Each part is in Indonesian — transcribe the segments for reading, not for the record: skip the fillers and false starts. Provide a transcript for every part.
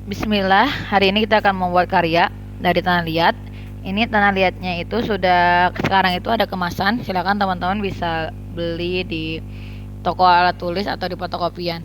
Bismillah, hari ini kita akan membuat karya dari tanah liat. Ini tanah liatnya itu sudah sekarang itu ada kemasan. Silakan teman-teman bisa beli di toko alat tulis atau di fotokopian.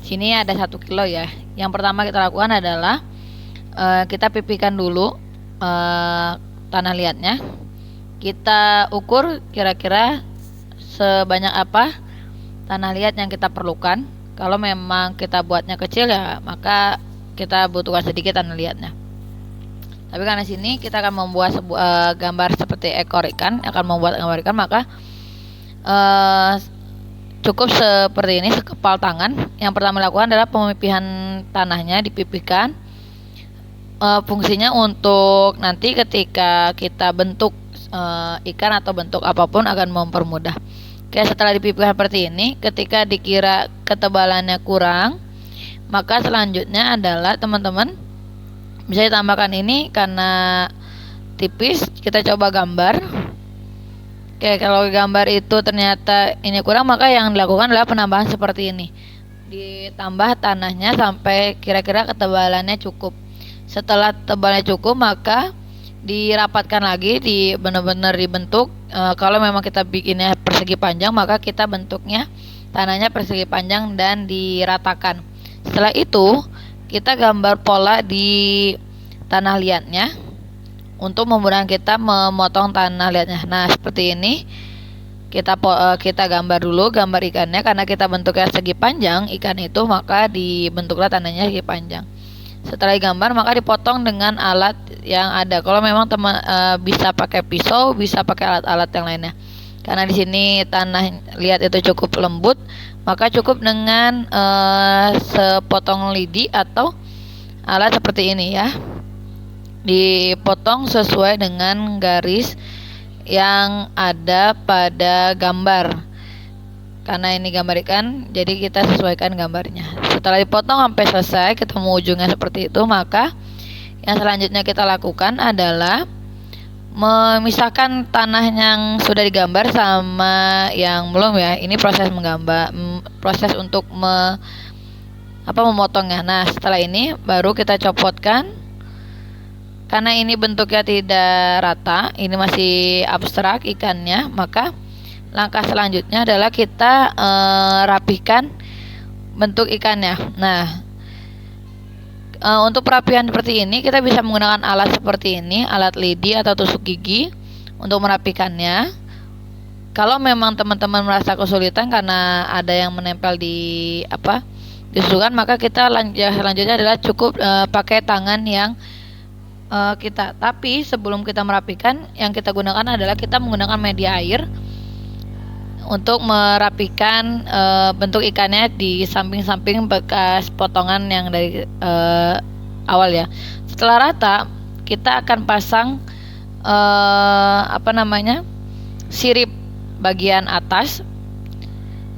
Sini ada 1 kilo ya. Yang pertama kita lakukan adalah kita pipihkan dulu tanah liatnya. Kita ukur kira-kira sebanyak apa tanah liat yang kita perlukan. Kalau memang kita buatnya kecil ya maka kita butuhkan sedikit tanah liatnya. Tapi karena sini kita akan membuat sebuah gambar seperti ekor ikan, akan membuat gambar ikan, maka cukup seperti ini, sekepal tangan. Yang pertama dilakukan adalah pemipihan tanahnya, dipipihkan. Fungsinya untuk nanti ketika kita bentuk ikan atau bentuk apapun akan mempermudah. Oke, setelah dipipihkan seperti ini, ketika dikira ketebalannya kurang, maka selanjutnya adalah teman-teman bisa ditambahkan ini karena tipis, kita coba gambar. Oke, kalau gambar itu ternyata ini kurang, maka yang dilakukan adalah penambahan seperti ini. Ditambah tanahnya sampai kira-kira ketebalannya cukup. Setelah tebalnya cukup, maka dirapatkan lagi, benar-benar dibentuk. Kalau memang kita bikinnya persegi panjang, maka kita bentuknya tanahnya persegi panjang dan diratakan. Setelah itu kita gambar pola di tanah liatnya untuk memudahkan kita memotong tanah liatnya. Nah, seperti ini kita gambar dulu gambar ikannya, karena kita bentuknya segi panjang ikan itu, maka dibentuklah tanahnya segi panjang. Setelah digambar maka dipotong dengan alat yang ada. Kalau memang teman bisa pakai pisau, bisa pakai alat-alat yang lainnya. Karena di sini tanah liat itu cukup lembut, maka cukup dengan sepotong lidi atau alat seperti ini ya. Dipotong sesuai dengan garis yang ada pada gambar. Karena ini gambar ikan, jadi kita sesuaikan gambarnya. Setelah dipotong sampai selesai, ketemu ujungnya seperti itu, maka yang selanjutnya kita lakukan adalah memisahkan tanah yang sudah digambar sama yang belum ya. Ini proses menggambar, proses untuk memotongnya. Nah, setelah ini baru kita copotkan. Karena ini bentuknya tidak rata, ini masih abstrak ikannya, maka langkah selanjutnya adalah kita rapihkan bentuk ikannya. Nah, untuk perapihan seperti ini kita bisa menggunakan alat seperti ini, alat lidi atau tusuk gigi untuk merapikannya. Kalau memang teman-teman merasa kesulitan karena ada yang menempel di susukan, maka kita selanjutnya adalah cukup pakai tangan yang tapi sebelum kita merapikan, yang kita gunakan adalah kita menggunakan media air untuk merapikan bentuk ikannya di samping-samping bekas potongan yang dari awal ya. Setelah rata, kita akan pasang sirip bagian atas.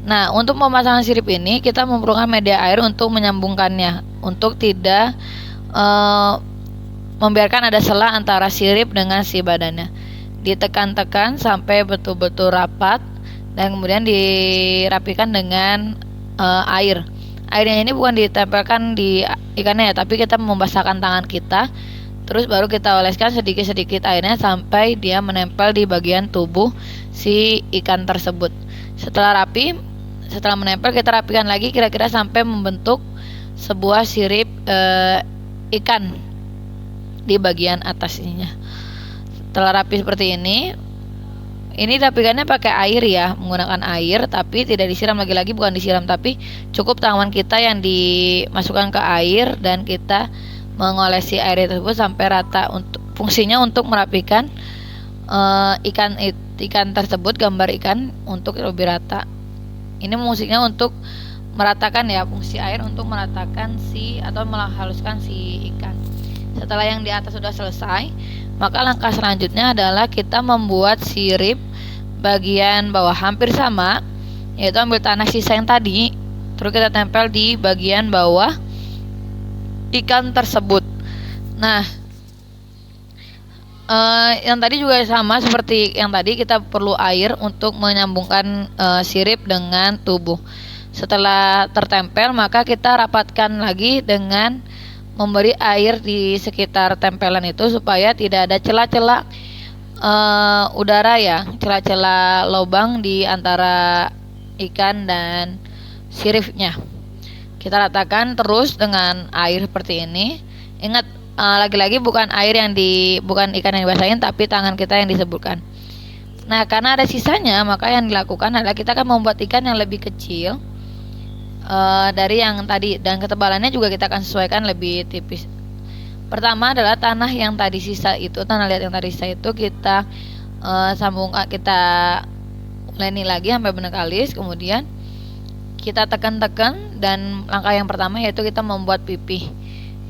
Nah, untuk memasang sirip ini kita memerlukan media air untuk menyambungkannya, untuk tidak membiarkan ada sela antara sirip dengan si badannya. Ditekan-tekan sampai betul-betul rapat dan kemudian dirapikan dengan air. Airnya ini bukan ditempelkan di ikannya ya, tapi kita membasahkan tangan kita, terus baru kita oleskan sedikit-sedikit airnya sampai dia menempel di bagian tubuh si ikan tersebut. Setelah menempel, kita rapikan lagi kira-kira sampai membentuk sebuah sirip ikan di bagian atasnya. Setelah rapi seperti ini rapikannya pakai air ya, menggunakan air, tapi tidak disiram, lagi-lagi bukan disiram, tapi cukup tangan kita yang dimasukkan ke air dan kita mengolesi air tersebut sampai rata. Fungsinya untuk merapikan ikan tersebut, gambar ikan, untuk lebih rata. Ini fungsinya untuk meratakan ya, fungsi air untuk meratakan atau menghaluskan si ikan. Setelah yang di atas sudah selesai, maka langkah selanjutnya adalah kita membuat sirip bagian bawah hampir sama, yaitu ambil tanah sisa yang tadi, terus kita tempel di bagian bawah ikan tersebut. Nah, yang tadi juga sama seperti yang tadi, kita perlu air untuk menyambungkan sirip dengan tubuh. Setelah tertempel, maka kita rapatkan lagi dengan memberi air di sekitar tempelan itu supaya tidak ada celah-celah udara ya, celah-celah lubang di antara ikan dan siripnya. Kita ratakan terus dengan air seperti ini. Ingat, lagi-lagi bukan bukan ikan yang dibasahin, tapi tangan kita yang disebutkan. Nah, karena ada sisanya, maka yang dilakukan adalah kita akan membuat ikan yang lebih kecil dari yang tadi, dan ketebalannya juga kita akan sesuaikan lebih tipis. Pertama adalah tanah yang tadi sisa itu, tanah liat yang tadi sisa itu kita kita uleni lagi sampai benar kalis. Kemudian kita tekan-tekan, dan langkah yang pertama yaitu kita membuat pipih,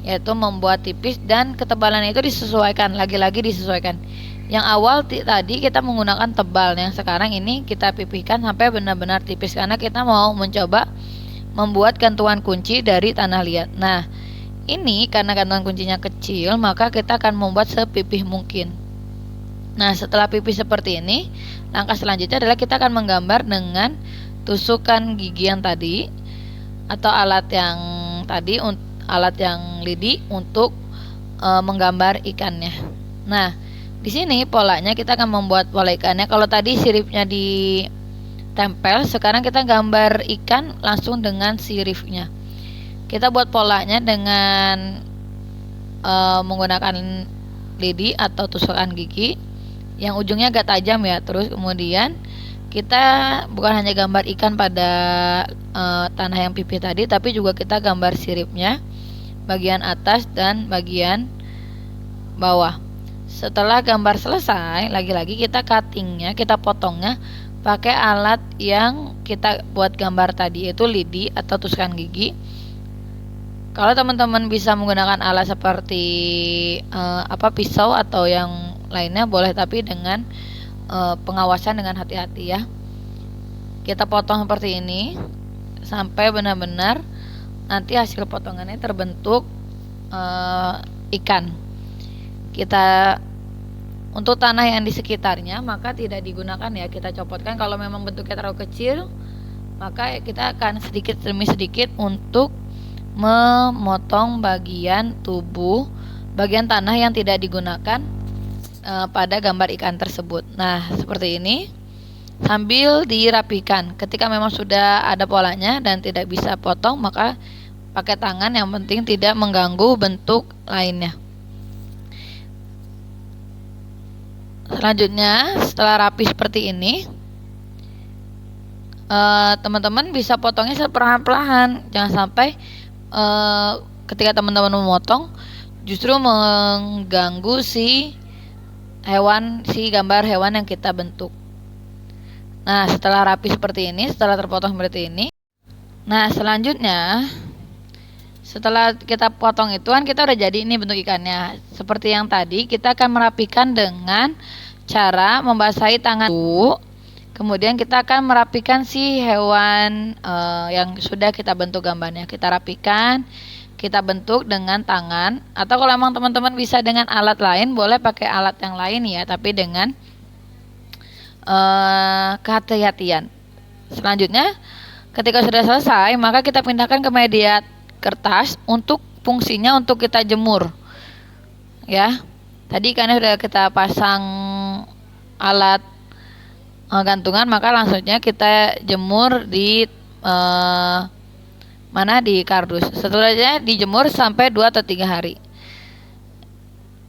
yaitu membuat tipis, dan ketebalannya itu disesuaikan, lagi-lagi disesuaikan. Yang awal tadi kita menggunakan tebal, yang sekarang ini kita pipihkan sampai benar-benar tipis karena kita mau mencoba membuat gantungan kunci dari tanah liat. Nah, ini karena gantungan kuncinya kecil, maka kita akan membuat sepipih mungkin. Nah, setelah pipih seperti ini, langkah selanjutnya adalah kita akan menggambar dengan tusukan gigi yang tadi, atau alat yang tadi, alat yang lidi untuk menggambar ikannya. Nah, di sini polanya kita akan membuat pola ikannya. Kalau tadi siripnya ditempel, sekarang kita gambar ikan langsung dengan siripnya. Kita buat polanya dengan menggunakan lidi atau tusukan gigi yang ujungnya agak tajam ya. Terus kemudian kita bukan hanya gambar ikan pada tanah yang pipih tadi, tapi juga kita gambar siripnya, bagian atas dan bagian bawah. Setelah gambar selesai, lagi-lagi kita cuttingnya, kita potongnya pakai alat yang kita buat gambar tadi, yaitu lidi atau tusukan gigi. Kalau teman-teman bisa menggunakan alat seperti pisau atau yang lainnya boleh, tapi dengan pengawasan dengan hati-hati ya. Kita potong seperti ini sampai benar-benar nanti hasil potongannya terbentuk ikan. Kita untuk tanah yang di sekitarnya maka tidak digunakan ya, kita copotkan. Kalau memang bentuknya terlalu kecil, maka kita akan sedikit demi sedikit untuk memotong bagian tubuh, bagian tanah yang tidak digunakan pada gambar ikan tersebut. Nah, seperti ini sambil dirapikan. Ketika memang sudah ada polanya dan tidak bisa potong, maka pakai tangan, yang penting tidak mengganggu bentuk lainnya. Selanjutnya, setelah rapi seperti ini, teman-teman bisa potongnya perlahan-lahan. Jangan sampai ketika teman-teman memotong justru mengganggu si gambar hewan yang kita bentuk. Nah, setelah rapi seperti ini, setelah terpotong seperti ini, nah selanjutnya setelah kita potong itu kan kita udah jadi ini bentuk ikannya. Seperti yang tadi, kita akan merapikan dengan cara membasahi tangan dulu. Kemudian kita akan merapikan si hewan yang sudah kita bentuk gambarnya. Kita rapikan, kita bentuk dengan tangan. Atau kalau memang teman-teman bisa dengan alat lain, boleh pakai alat yang lain ya, tapi dengan kehati-hatian. Selanjutnya, ketika sudah selesai, maka kita pindahkan ke media kertas untuk fungsinya untuk kita jemur ya. Tadi ikannya sudah kita pasang alat gantungan, maka langsungnya kita jemur di di kardus. Setelahnya dijemur sampai 2 atau 3 hari.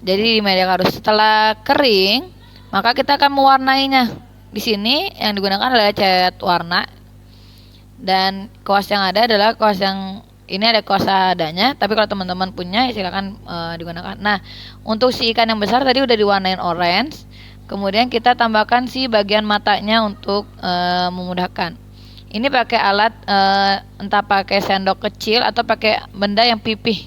Jadi di media kardus. Setelah kering, maka kita akan mewarnainya. Di sini yang digunakan adalah cat warna, dan kuas yang ada adalah kuas yang ini ada kuas adanya, tapi kalau teman-teman punya silakan digunakan. Nah, untuk si ikan yang besar tadi udah diwarnain orange. Kemudian kita tambahkan si bagian matanya untuk memudahkan. Ini pakai alat entah pakai sendok kecil atau pakai benda yang pipih.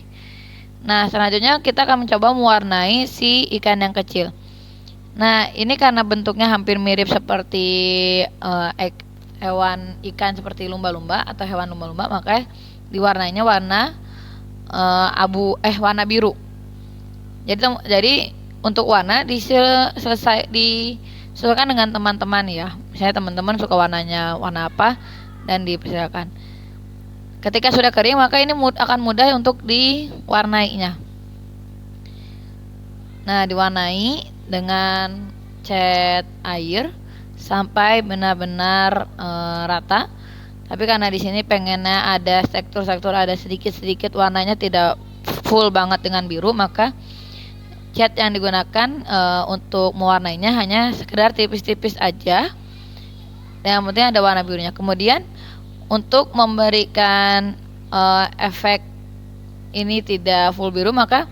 Nah, selanjutnya kita akan mencoba mewarnai si ikan yang kecil. Nah, ini karena bentuknya hampir mirip seperti hewan ikan seperti lumba-lumba atau hewan lumba-lumba, maka diwarnainya warna warna biru. Jadi untuk warna disesuaikan dengan teman-teman ya. Misalnya teman-teman suka warnanya warna apa dan dipersilakan. Ketika sudah kering, maka ini akan mudah untuk diwarnainya. Nah, diwarnai dengan cat air sampai benar-benar rata. Tapi karena di sini pengennya ada tekstur-tekstur, ada sedikit-sedikit warnanya, tidak full banget dengan biru, maka cat yang digunakan untuk mewarnainya hanya sekedar tipis-tipis aja. Yang penting ada warna birunya. Kemudian untuk memberikan efek ini tidak full biru, maka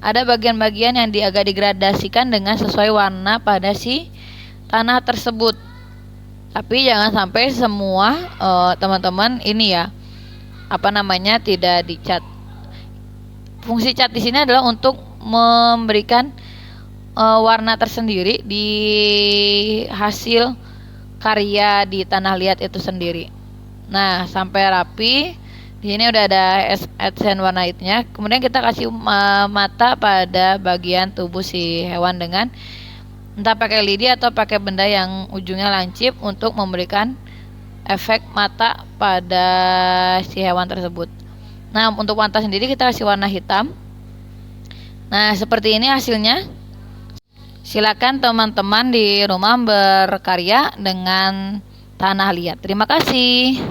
ada bagian-bagian yang agak digradasikan dengan sesuai warna pada si tanah tersebut. Tapi jangan sampai semua teman-teman ini ya, tidak dicat. Fungsi cat di sini adalah untuk memberikan warna tersendiri di hasil karya di tanah liat itu sendiri. Nah, sampai rapi. Di sini udah ada essence warna hitnya. Kemudian kita kasih mata pada bagian tubuh si hewan dengan entah pakai lidi atau pakai benda yang ujungnya lancip untuk memberikan efek mata pada si hewan tersebut. Nah, untuk mata sendiri kita kasih warna hitam. Nah, seperti ini hasilnya. Silakan teman-teman di rumah berkarya dengan tanah liat. Terima kasih.